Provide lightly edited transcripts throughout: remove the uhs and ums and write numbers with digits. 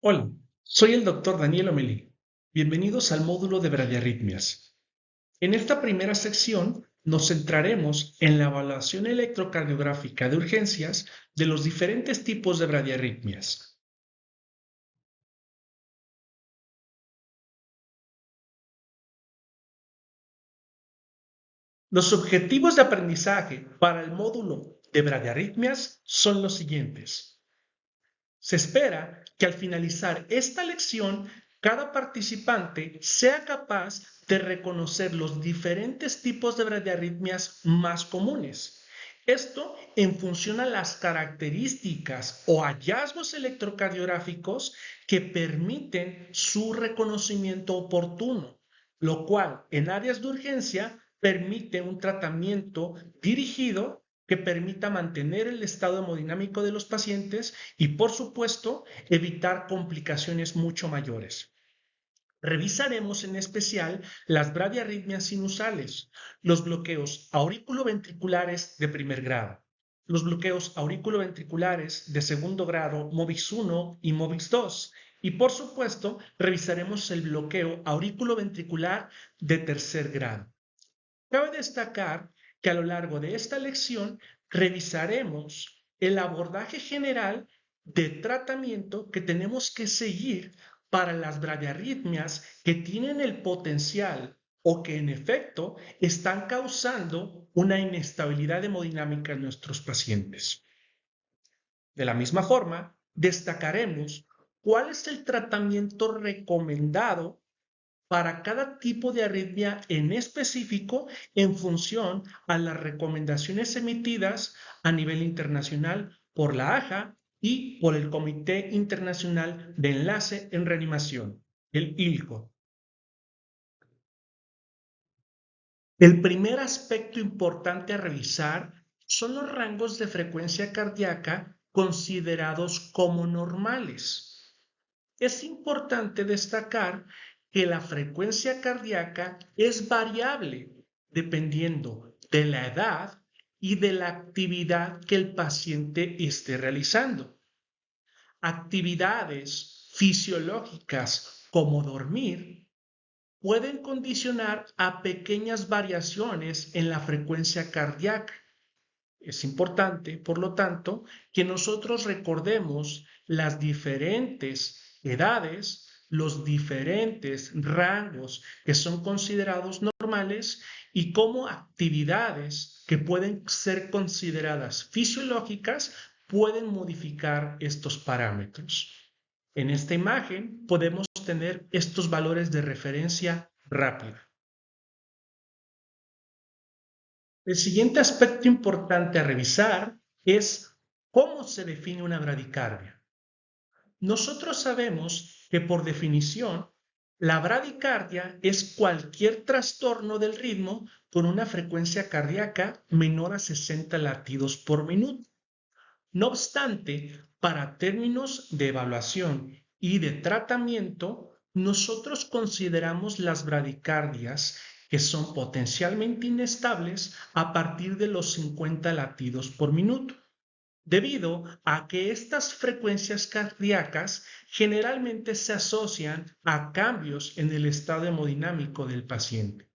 Hola, soy el doctor Daniel Omelí. Bienvenidos al módulo de bradiarritmias. En esta primera sección nos centraremos en la evaluación electrocardiográfica de urgencias de los diferentes tipos de bradiarritmias. Los objetivos de aprendizaje para el módulo de bradiarritmias son los siguientes. Se espera que al finalizar esta lección, cada participante sea capaz de reconocer los diferentes tipos de bradiarritmias más comunes. Esto en función a las características o hallazgos electrocardiográficos que permiten su reconocimiento oportuno, lo cual en áreas de urgencia permite un tratamiento dirigido que permita mantener el estado hemodinámico de los pacientes y, por supuesto, evitar complicaciones mucho mayores. Revisaremos en especial las bradiarritmias sinusales, los bloqueos auriculoventriculares de primer grado, los bloqueos auriculoventriculares de segundo grado MOVIX 1 y MOVIX 2, y por supuesto revisaremos el bloqueo auriculoventricular de tercer grado. Cabe destacar que a lo largo de esta lección revisaremos el abordaje general de tratamiento que tenemos que seguir para las bradiarritmias que tienen el potencial o que en efecto están causando una inestabilidad hemodinámica en nuestros pacientes. De la misma forma, destacaremos cuál es el tratamiento recomendado para cada tipo de arritmia en específico en función a las recomendaciones emitidas a nivel internacional por la AJA y por el Comité Internacional de Enlace en Reanimación, el ILCO. El primer aspecto importante a revisar son los rangos de frecuencia cardíaca considerados como normales. Es importante destacar que la frecuencia cardíaca es variable dependiendo de la edad y de la actividad que el paciente esté realizando. Actividades fisiológicas como dormir pueden condicionar a pequeñas variaciones en la frecuencia cardíaca. Es importante, por lo tanto, que nosotros recordemos las diferentes edades, los diferentes rangos que son considerados normales y cómo actividades que pueden ser consideradas fisiológicas pueden modificar estos parámetros. En esta imagen podemos tener estos valores de referencia rápida. El siguiente aspecto importante a revisar es cómo se define una bradicardia. Nosotros sabemos que por definición, la bradicardia es cualquier trastorno del ritmo con una frecuencia cardíaca menor a 60 latidos por minuto. No obstante, para términos de evaluación y de tratamiento, nosotros consideramos las bradicardias que son potencialmente inestables a partir de los 50 latidos por minuto, debido a que estas frecuencias cardíacas generalmente se asocian a cambios en el estado hemodinámico del paciente.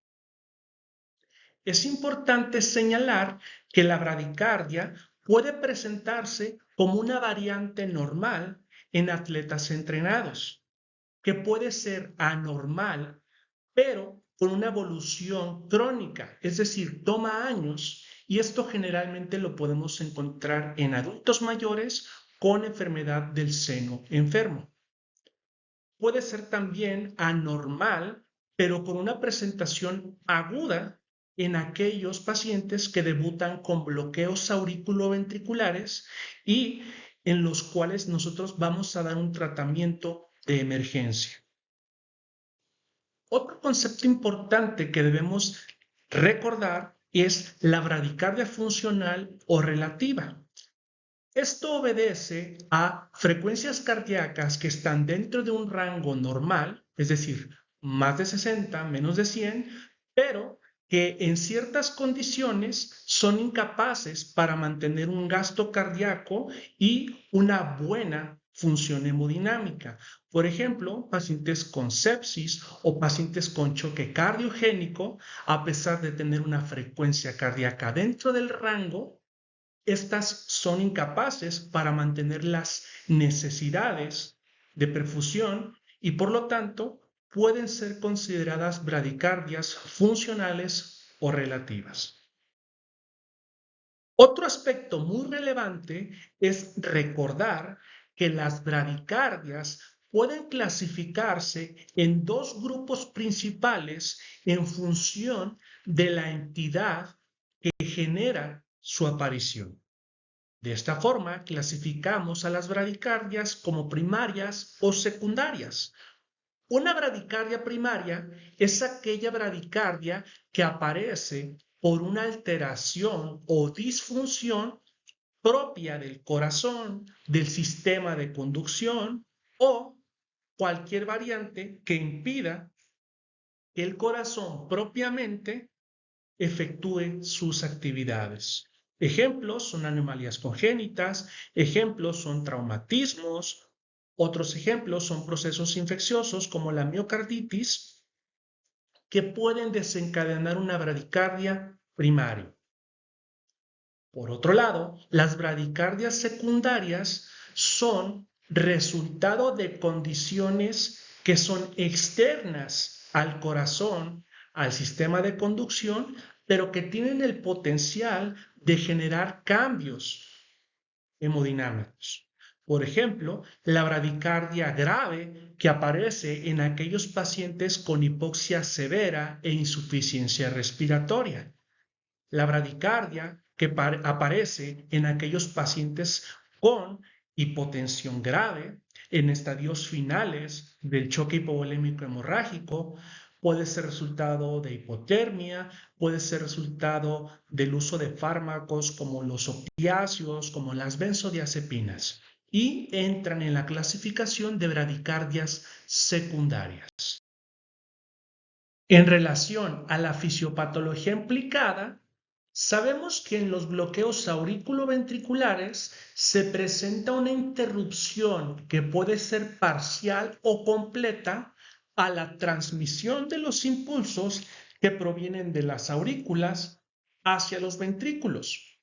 Es importante señalar que la bradicardia puede presentarse como una variante normal en atletas entrenados, que puede ser anormal, pero con una evolución crónica, es decir, toma años, y esto generalmente lo podemos encontrar en adultos mayores con enfermedad del seno enfermo. Puede ser también anormal, pero con una presentación aguda en aquellos pacientes que debutan con bloqueos auriculoventriculares y en los cuales nosotros vamos a dar un tratamiento de emergencia. Otro concepto importante que debemos recordar es la bradicardia funcional o relativa. Esto obedece a frecuencias cardíacas que están dentro de un rango normal, es decir, más de 60, menos de 100, pero que en ciertas condiciones son incapaces para mantener un gasto cardíaco y una buena función hemodinámica. Por ejemplo, pacientes con sepsis o pacientes con choque cardiogénico, a pesar de tener una frecuencia cardíaca dentro del rango, estas son incapaces para mantener las necesidades de perfusión y por lo tanto pueden ser consideradas bradicardias funcionales o relativas. Otro aspecto muy relevante es recordar que las bradicardias pueden clasificarse en dos grupos principales en función de la entidad que genera su aparición. De esta forma, clasificamos a las bradicardias como primarias o secundarias. Una bradicardia primaria es aquella bradicardia que aparece por una alteración o disfunción propia del corazón, del sistema de conducción o cualquier variante que impida que el corazón propiamente efectúe sus actividades. Ejemplos son anomalías congénitas, ejemplos son traumatismos, otros ejemplos son procesos infecciosos como la miocarditis que pueden desencadenar una bradicardia primaria. Por otro lado, las bradicardias secundarias son resultado de condiciones que son externas al corazón, al sistema de conducción, pero que tienen el potencial de generar cambios hemodinámicos. Por ejemplo, la bradicardia grave que aparece en aquellos pacientes con hipoxia severa e insuficiencia respiratoria. La bradicardia que aparece en aquellos pacientes con hipotensión grave, en estadios finales del choque hipovolémico hemorrágico, puede ser resultado de hipotermia, puede ser resultado del uso de fármacos como los opiáceos, como las benzodiazepinas, y entran en la clasificación de bradicardias secundarias. En relación a la fisiopatología implicada, sabemos que en los bloqueos auriculoventriculares se presenta una interrupción que puede ser parcial o completa a la transmisión de los impulsos que provienen de las aurículas hacia los ventrículos.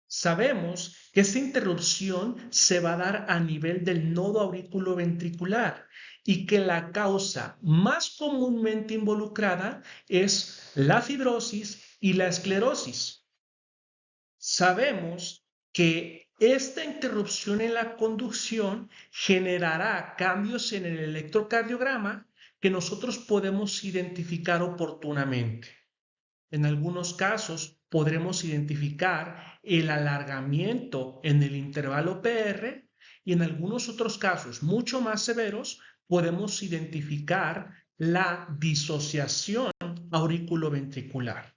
Sabemos que esta interrupción se va a dar a nivel del nodo auriculoventricular y que la causa más comúnmente involucrada es la fibrosis y la esclerosis. Sabemos que esta interrupción en la conducción generará cambios en el electrocardiograma que nosotros podemos identificar oportunamente. En algunos casos podremos identificar el alargamiento en el intervalo PR y en algunos otros casos mucho más severos podemos identificar la disociación auriculoventricular.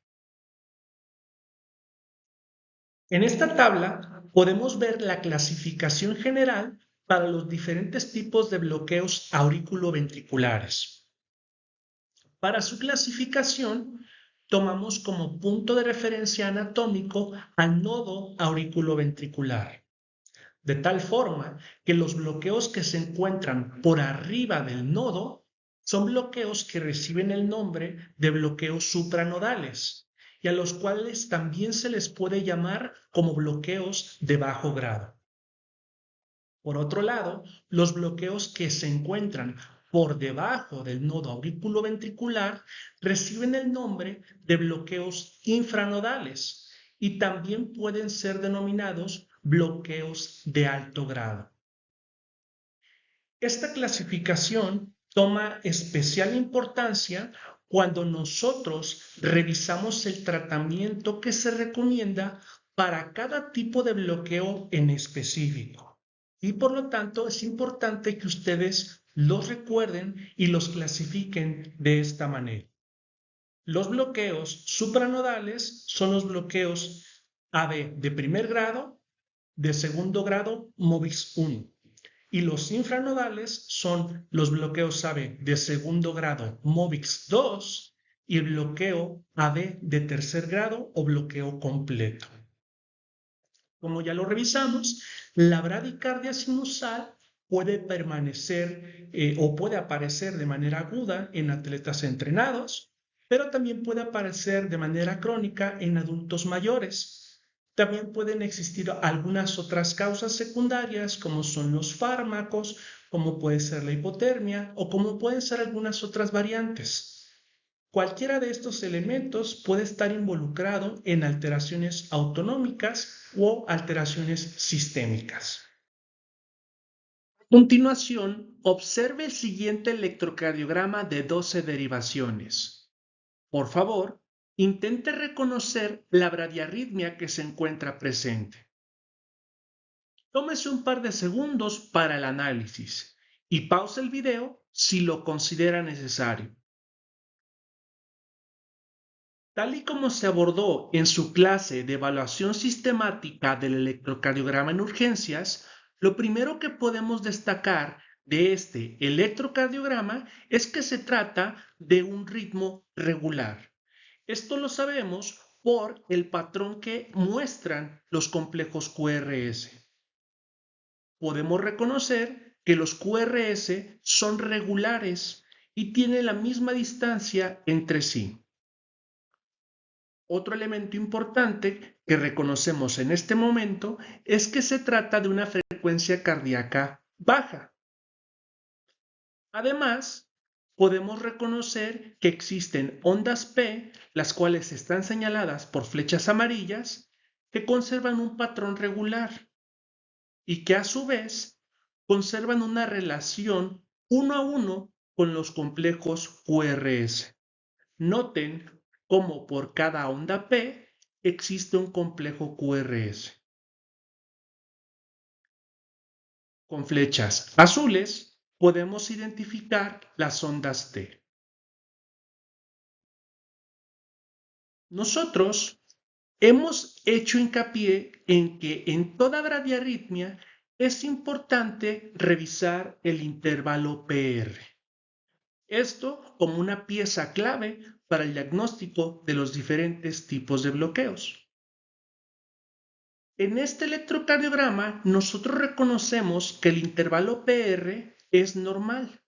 En esta tabla podemos ver la clasificación general para los diferentes tipos de bloqueos auriculoventriculares. Para su clasificación, tomamos como punto de referencia anatómico al nodo auriculoventricular, de tal forma que los bloqueos que se encuentran por arriba del nodo son bloqueos que reciben el nombre de bloqueos supranodales y a los cuales también se les puede llamar como bloqueos de bajo grado. Por otro lado, los bloqueos que se encuentran por debajo del nodo auriculoventricular reciben el nombre de bloqueos infranodales y también pueden ser denominados bloqueos de alto grado. Esta clasificación toma especial importancia cuando nosotros revisamos el tratamiento que se recomienda para cada tipo de bloqueo en específico. Y por lo tanto es importante que ustedes los recuerden y los clasifiquen de esta manera. Los bloqueos supranodales son los bloqueos AB de primer grado, de segundo grado, MOVIX 1. Y los infranodales son los bloqueos AB de segundo grado, MOVIX 2, y el bloqueo AB de tercer grado o bloqueo completo. Como ya lo revisamos, la bradicardia sinusal puede permanecer o puede aparecer de manera aguda en atletas entrenados, pero también puede aparecer de manera crónica en adultos mayores. También pueden existir algunas otras causas secundarias, como son los fármacos, como puede ser la hipotermia o como pueden ser algunas otras variantes. Cualquiera de estos elementos puede estar involucrado en alteraciones autonómicas o alteraciones sistémicas. A continuación, observe el siguiente electrocardiograma de 12 derivaciones. Por favor, intente reconocer la bradiarritmia que se encuentra presente. Tómese un par de segundos para el análisis y pause el video si lo considera necesario. Tal y como se abordó en su clase de evaluación sistemática del electrocardiograma en urgencias, lo primero que podemos destacar de este electrocardiograma es que se trata de un ritmo regular. Esto lo sabemos por el patrón que muestran los complejos QRS. Podemos reconocer que los QRS son regulares y tienen la misma distancia entre sí. Otro elemento importante que reconocemos en este momento es que se trata de una frecuencia cardíaca baja. Además, podemos reconocer que existen ondas P, las cuales están señaladas por flechas amarillas, que conservan un patrón regular y que a su vez conservan una relación 1 a 1 con los complejos QRS. Noten cómo por cada onda P existe un complejo QRS. Con flechas azules podemos identificar las ondas T. Nosotros hemos hecho hincapié en que en toda bradiarritmia es importante revisar el intervalo PR. Esto como una pieza clave para el diagnóstico de los diferentes tipos de bloqueos. En este electrocardiograma, nosotros reconocemos que el intervalo PR es normal.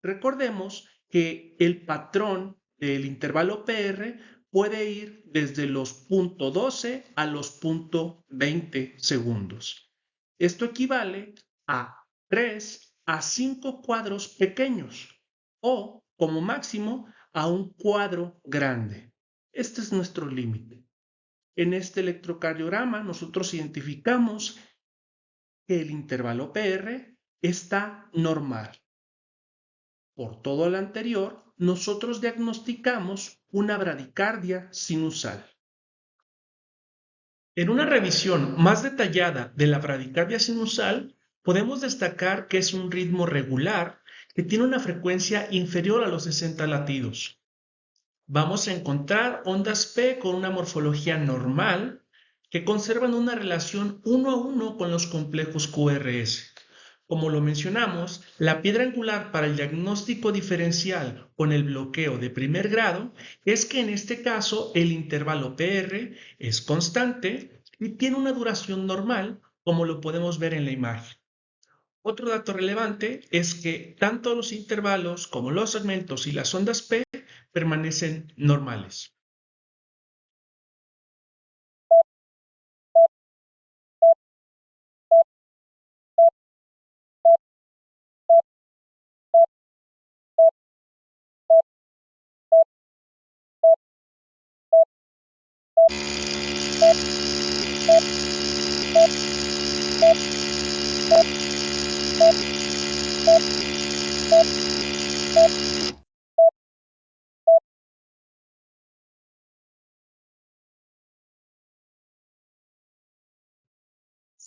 Recordemos que el patrón del intervalo PR puede ir desde los 0.12 a los 0.20 segundos. Esto equivale a 3 a 5 cuadros pequeños o, como máximo, a un cuadro grande. Este es nuestro límite. En este electrocardiograma nosotros identificamos que el intervalo PR está normal. Por todo lo anterior, nosotros diagnosticamos una bradicardia sinusal. En una revisión más detallada de la bradicardia sinusal, podemos destacar que es un ritmo regular que tiene una frecuencia inferior a los 60 latidos. Vamos a encontrar ondas P con una morfología normal que conservan una relación 1 a 1 con los complejos QRS. Como lo mencionamos, la piedra angular para el diagnóstico diferencial con el bloqueo de primer grado es que en este caso el intervalo PR es constante y tiene una duración normal, como lo podemos ver en la imagen. Otro dato relevante es que tanto los intervalos como los segmentos y las ondas P permanecen normales.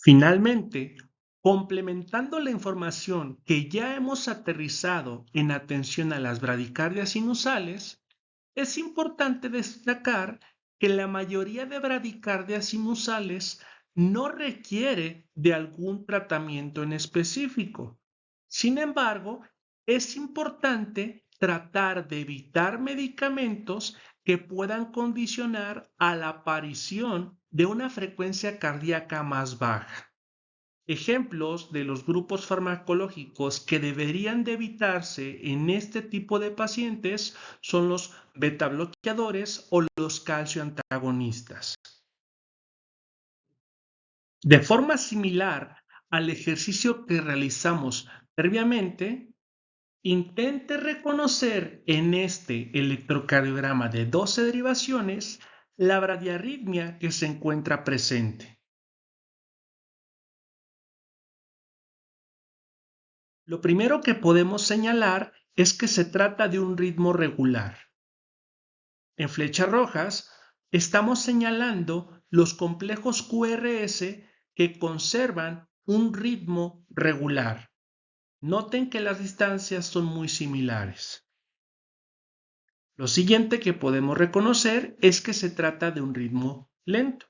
Finalmente, complementando la información que ya hemos aterrizado en atención a las bradicardias sinusales, es importante destacar que la mayoría de bradicardias sinusales no requiere de algún tratamiento en específico. Sin embargo, es importante tratar de evitar medicamentos que puedan condicionar a la aparición de una frecuencia cardíaca más baja. Ejemplos de los grupos farmacológicos que deberían de evitarse en este tipo de pacientes son los beta bloqueadores o los calcio antagonistas. De forma similar al ejercicio que realizamos previamente, intente reconocer en este electrocardiograma de 12 derivaciones la bradiarritmia que se encuentra presente. Lo primero que podemos señalar es que se trata de un ritmo regular. En flechas rojas estamos señalando los complejos QRS que conservan un ritmo regular. Noten que las distancias son muy similares. Lo siguiente que podemos reconocer es que se trata de un ritmo lento.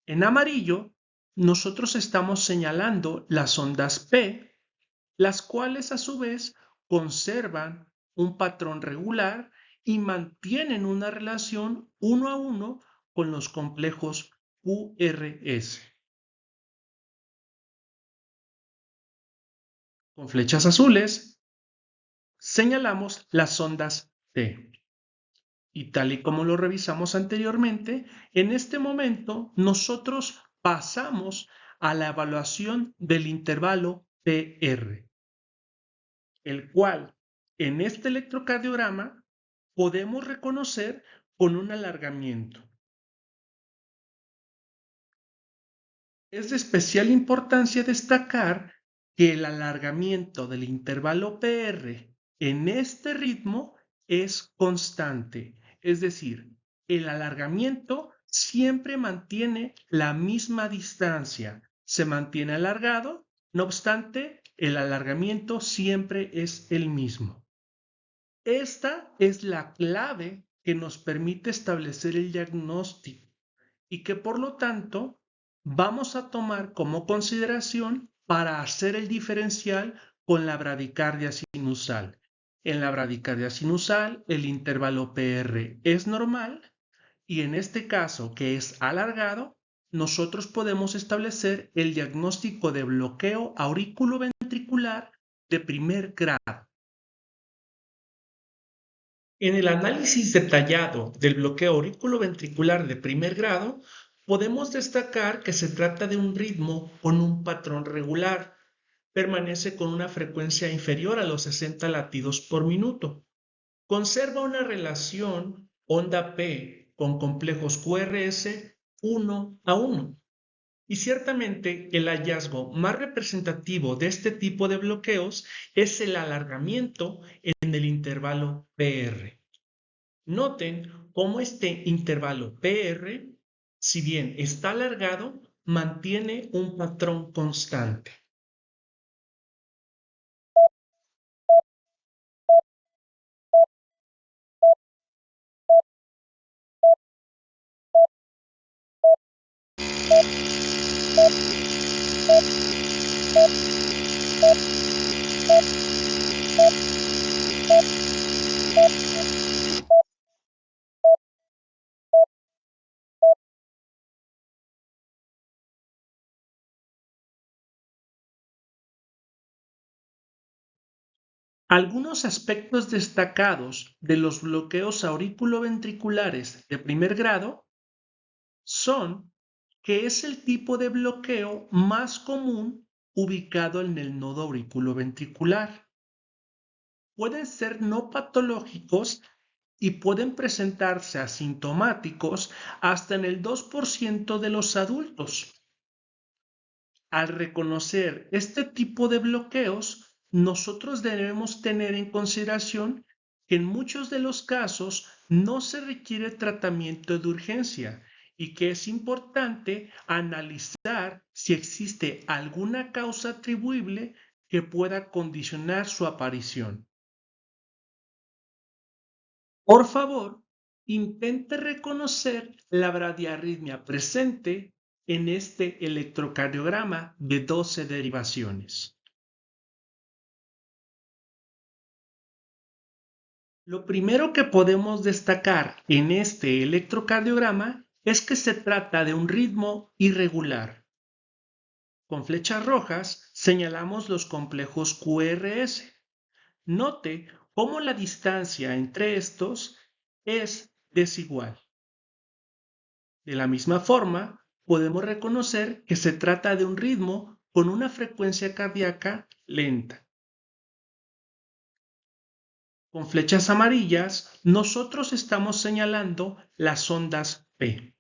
En amarillo, nosotros estamos señalando las ondas P, las cuales a su vez conservan un patrón regular y mantienen una relación 1 a 1 con los complejos QRS. Con flechas azules señalamos las ondas T. Y tal y como lo revisamos anteriormente, en este momento nosotros pasamos a la evaluación del intervalo PR, el cual en este electrocardiograma podemos reconocer con un alargamiento. Es de especial importancia destacar que el alargamiento del intervalo PR en este ritmo es constante, es decir, el alargamiento siempre mantiene la misma distancia, se mantiene alargado, no obstante, el alargamiento siempre es el mismo. Esta es la clave que nos permite establecer el diagnóstico y que por lo tanto vamos a tomar como consideración para hacer el diferencial con la bradicardia sinusal. En la bradicardia sinusal el intervalo PR es normal y en este caso que es alargado, nosotros podemos establecer el diagnóstico de bloqueo auriculoventricular de primer grado. En el análisis detallado del bloqueo auriculoventricular de primer grado, podemos destacar que se trata de un ritmo con un patrón regular. Permanece con una frecuencia inferior a los 60 latidos por minuto. Conserva una relación onda P con complejos QRS 1 a 1. Y ciertamente el hallazgo más representativo de este tipo de bloqueos es el alargamiento en el intervalo PR. Noten cómo este intervalo PR, si bien está alargado, mantiene un patrón constante. Algunos aspectos destacados de los bloqueos auriculoventriculares de primer grado son que es el tipo de bloqueo más común ubicado en el nodo auriculoventricular. Pueden ser no patológicos y pueden presentarse asintomáticos hasta en el 2% de los adultos. Al reconocer este tipo de bloqueos, nosotros debemos tener en consideración que en muchos de los casos no se requiere tratamiento de urgencia y que es importante analizar si existe alguna causa atribuible que pueda condicionar su aparición. Por favor, intente reconocer la bradiarritmia presente en este electrocardiograma de 12 derivaciones. Lo primero que podemos destacar en este electrocardiograma es que se trata de un ritmo irregular. Con flechas rojas señalamos los complejos QRS. Note cómo la distancia entre estos es desigual. De la misma forma, podemos reconocer que se trata de un ritmo con una frecuencia cardíaca lenta. Con flechas amarillas, nosotros estamos señalando las ondas P.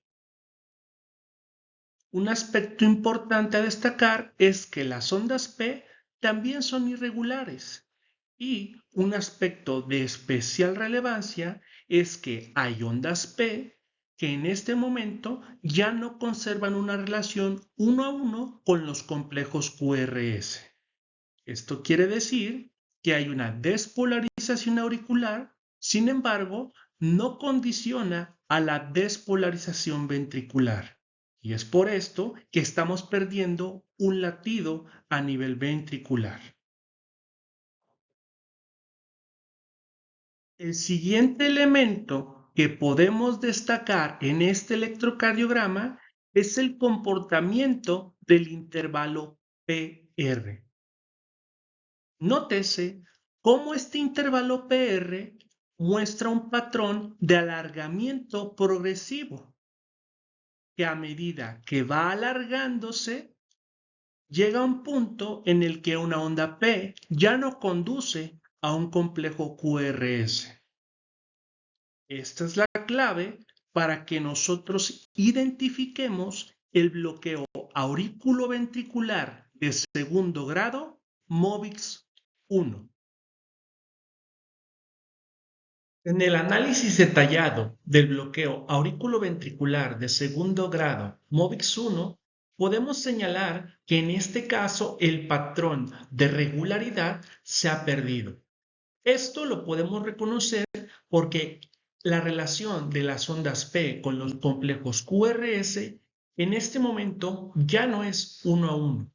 Un aspecto importante a destacar es que las ondas P también son irregulares y un aspecto de especial relevancia es que hay ondas P que en este momento ya no conservan una relación uno a uno con los complejos QRS. Esto quiere decir que hay una despolarización auricular, sin embargo, no condiciona a la despolarización ventricular. Y es por esto que estamos perdiendo un latido a nivel ventricular. El siguiente elemento que podemos destacar en este electrocardiograma es el comportamiento del intervalo PR. Nótese cómo este intervalo PR muestra un patrón de alargamiento progresivo, que a medida que va alargándose, llega a un punto en el que una onda P ya no conduce a un complejo QRS. Esta es la clave para que nosotros identifiquemos el bloqueo auriculoventricular de segundo grado MOVIX 1. En el análisis detallado del bloqueo auriculoventricular de segundo grado MOVIX 1, podemos señalar que en este caso el patrón de regularidad se ha perdido. Esto lo podemos reconocer porque la relación de las ondas P con los complejos QRS en este momento ya no es uno a uno.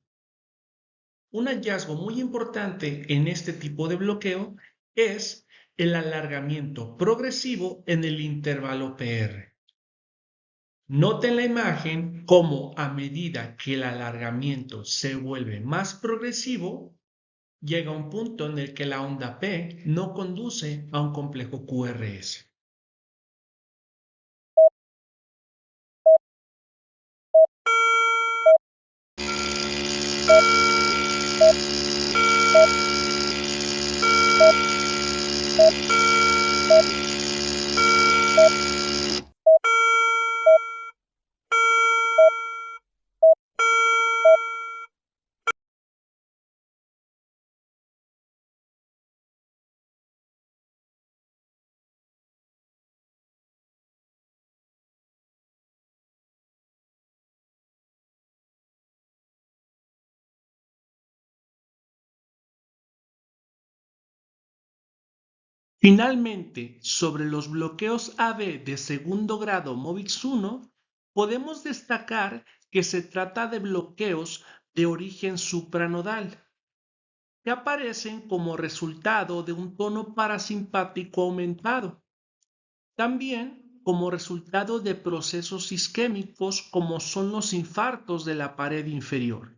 Un hallazgo muy importante en este tipo de bloqueo es el alargamiento progresivo en el intervalo PR. Noten la imagen cómo a medida que el alargamiento se vuelve más progresivo, llega un punto en el que la onda P no conduce a un complejo QRS. Finalmente, sobre los bloqueos AB de segundo grado MOVIX 1, podemos destacar que se trata de bloqueos de origen supranodal, que aparecen como resultado de un tono parasimpático aumentado. También como resultado de procesos isquémicos como son los infartos de la pared inferior.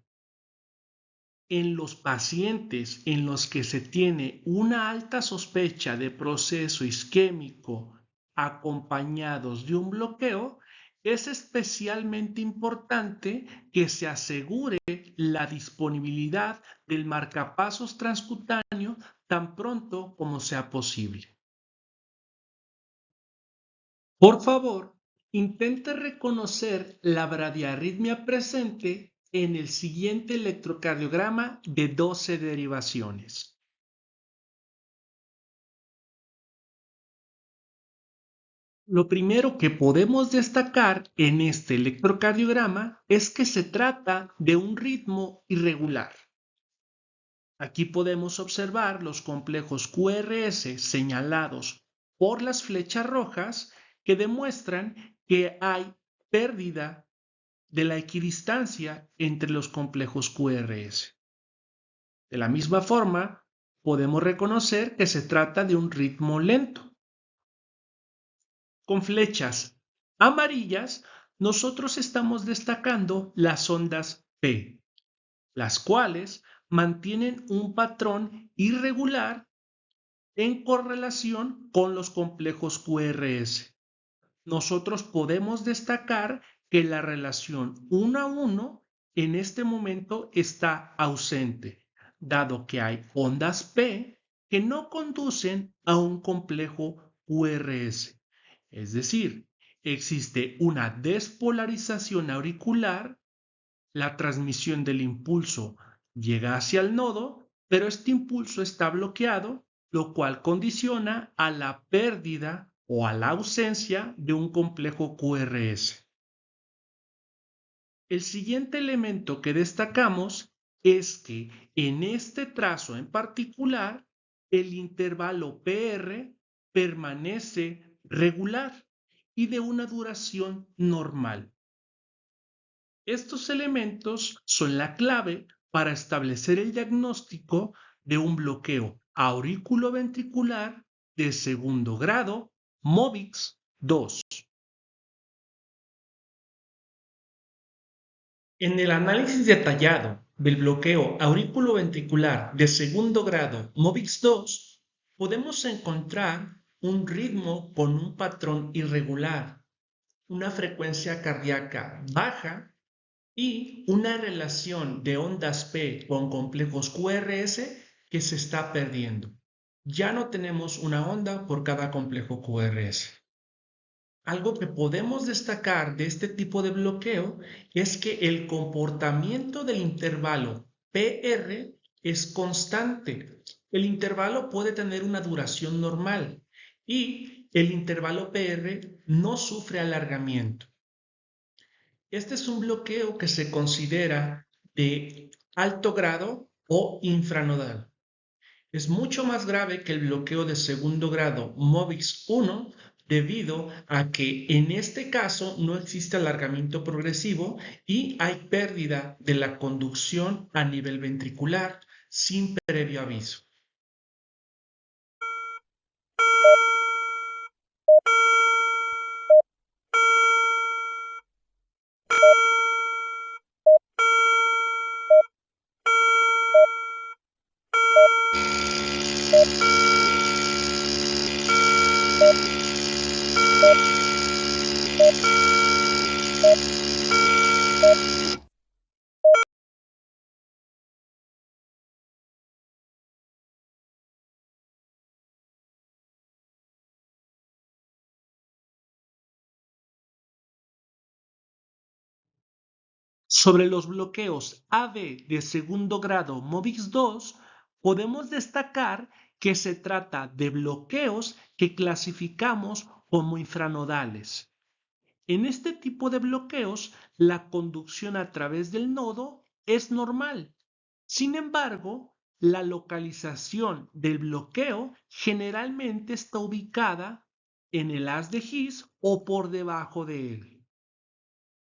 En los pacientes en los que se tiene una alta sospecha de proceso isquémico acompañados de un bloqueo, es especialmente importante que se asegure la disponibilidad del marcapasos transcutáneo tan pronto como sea posible. Por favor, intente reconocer la bradiarritmia presente en el siguiente electrocardiograma de 12 derivaciones. Lo primero que podemos destacar en este electrocardiograma es que se trata de un ritmo irregular. Aquí podemos observar los complejos QRS señalados por las flechas rojas que demuestran que hay pérdida de la equidistancia entre los complejos QRS. De la misma forma, podemos reconocer que se trata de un ritmo lento. Con flechas amarillas, nosotros estamos destacando las ondas P. las cuales mantienen un patrón irregular en correlación con los complejos QRS. Nosotros podemos destacar que la relación 1 a 1 en este momento está ausente, dado que hay ondas P que no conducen a un complejo QRS. Es decir, existe una despolarización auricular, la transmisión del impulso llega hacia el nodo, pero este impulso está bloqueado, lo cual condiciona a la pérdida o a la ausencia de un complejo QRS. El siguiente elemento que destacamos es que en este trazo en particular, el intervalo PR permanece regular y de una duración normal. Estos elementos son la clave para establecer el diagnóstico de un bloqueo auriculoventricular de segundo grado MOVIX 2. En el análisis detallado del bloqueo auriculoventricular de segundo grado MOVIX 2, podemos encontrar un ritmo con un patrón irregular, una frecuencia cardíaca baja y una relación de ondas P con complejos QRS que se está perdiendo. Ya no tenemos una onda por cada complejo QRS. Algo que podemos destacar de este tipo de bloqueo es que el comportamiento del intervalo PR es constante. El intervalo puede tener una duración normal y el intervalo PR no sufre alargamiento. Este es un bloqueo que se considera de alto grado o infranodal. Es mucho más grave que el bloqueo de segundo grado MOVIX 1 debido a que en este caso no existe alargamiento progresivo y hay pérdida de la conducción a nivel ventricular sin previo aviso. Sobre los bloqueos AV de segundo grado MOVIX 2, podemos destacar que se trata de bloqueos que clasificamos como infranodales. En este tipo de bloqueos, la conducción a través del nodo es normal. Sin embargo, la localización del bloqueo generalmente está ubicada en el haz de His o por debajo de él.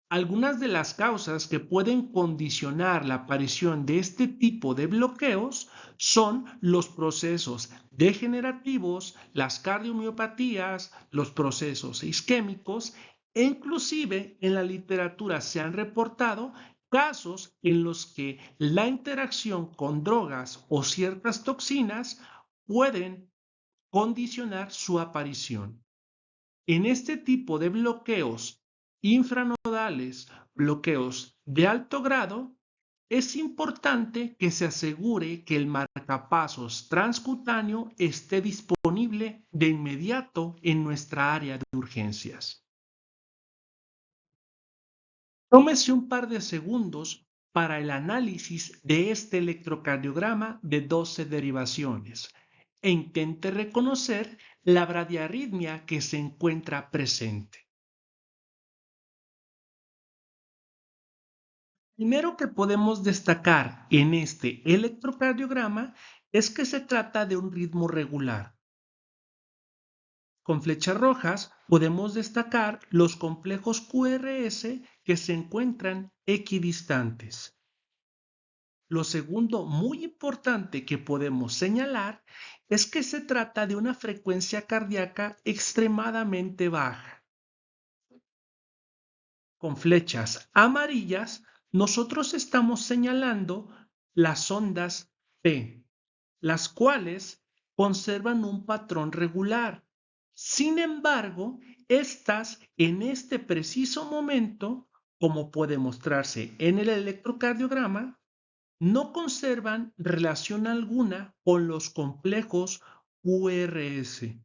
Algunas de las causas que pueden condicionar la aparición de este tipo de bloqueos son los procesos degenerativos, las cardiomiopatías, los procesos isquémicos e inclusive en la literatura se han reportado casos en los que la interacción con drogas o ciertas toxinas pueden condicionar su aparición. En este tipo de bloqueos infranodales, bloqueos de alto grado, es importante que se asegure que el marcapasos transcutáneo esté disponible de inmediato en nuestra área de urgencias. Tómese un par de segundos para el análisis de este electrocardiograma de 12 derivaciones e intente reconocer la bradiarritmia que se encuentra presente. Primero que podemos destacar en este electrocardiograma es que se trata de un ritmo regular. Con flechas rojas podemos destacar los complejos QRS que se encuentran equidistantes. Lo segundo muy importante que podemos señalar es que se trata de una frecuencia cardíaca extremadamente baja. Con flechas amarillas nosotros estamos señalando las ondas P, las cuales conservan un patrón regular. Sin embargo, estas en este preciso momento, como puede mostrarse en el electrocardiograma, no conservan relación alguna con los complejos QRS.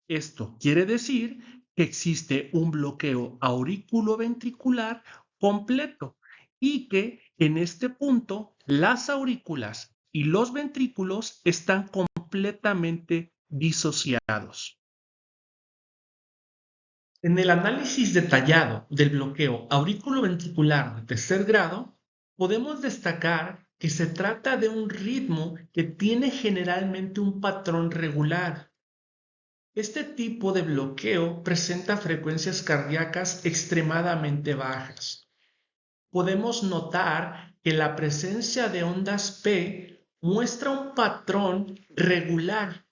Esto quiere decir que existe un bloqueo auriculoventricular completo y que en este punto las aurículas y los ventrículos están completamente disociados. En el análisis detallado del bloqueo auriculoventricular de tercer grado, podemos destacar que se trata de un ritmo que tiene generalmente un patrón regular. Este tipo de bloqueo presenta frecuencias cardíacas extremadamente bajas. Podemos notar que la presencia de ondas P muestra un patrón regular.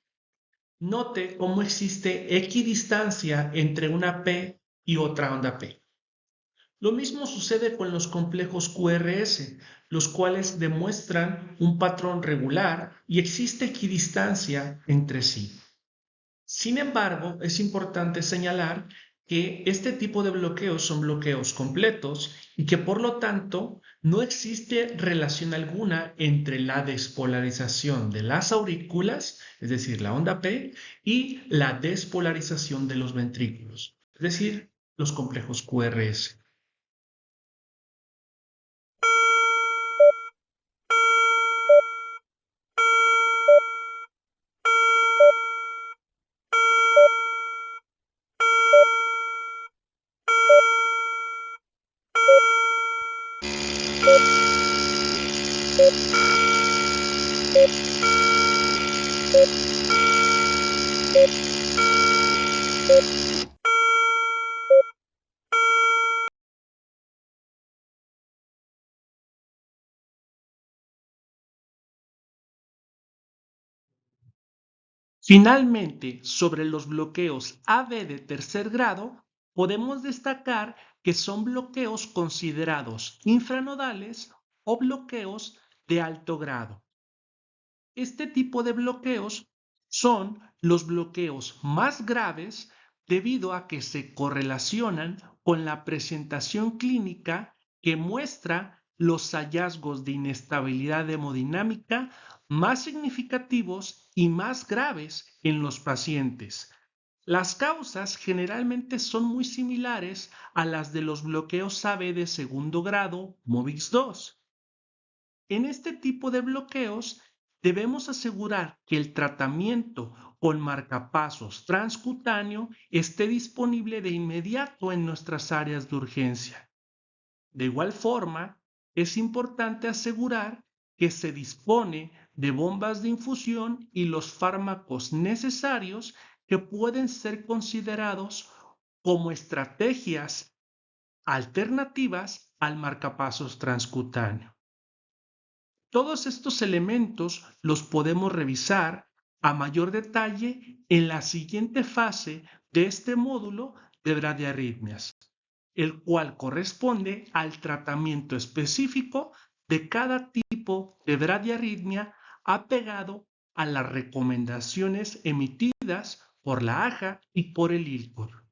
Note cómo existe equidistancia entre una P y otra onda P. Lo mismo sucede con los complejos QRS, los cuales demuestran un patrón regular y existe equidistancia entre sí. Sin embargo, es importante señalar que este tipo de bloqueos son bloqueos completos y que por lo tanto no existe relación alguna entre la despolarización de las aurículas, es decir, la onda P, y la despolarización de los ventrículos, es decir, los complejos QRS. Finalmente, sobre los bloqueos AV de tercer grado, podemos destacar que son bloqueos considerados infranodales o bloqueos de alto grado. Este tipo de bloqueos son los bloqueos más graves debido a que se correlacionan con la presentación clínica que muestra los hallazgos de inestabilidad hemodinámica más significativos y más graves en los pacientes. Las causas generalmente son muy similares a las de los bloqueos AB de segundo grado MOVIX 2. En este tipo de bloqueos debemos asegurar que el tratamiento con marcapasos transcutáneo esté disponible de inmediato en nuestras áreas de urgencia. De igual forma, es importante asegurar que se dispone de bombas de infusión y los fármacos necesarios que pueden ser considerados como estrategias alternativas al marcapasos transcutáneo. Todos estos elementos los podemos revisar a mayor detalle en la siguiente fase de este módulo de bradiarritmias, el cual corresponde al tratamiento específico de cada tipo de bradiarritmia apegado a las recomendaciones emitidas por la AJA y por el ILCOR.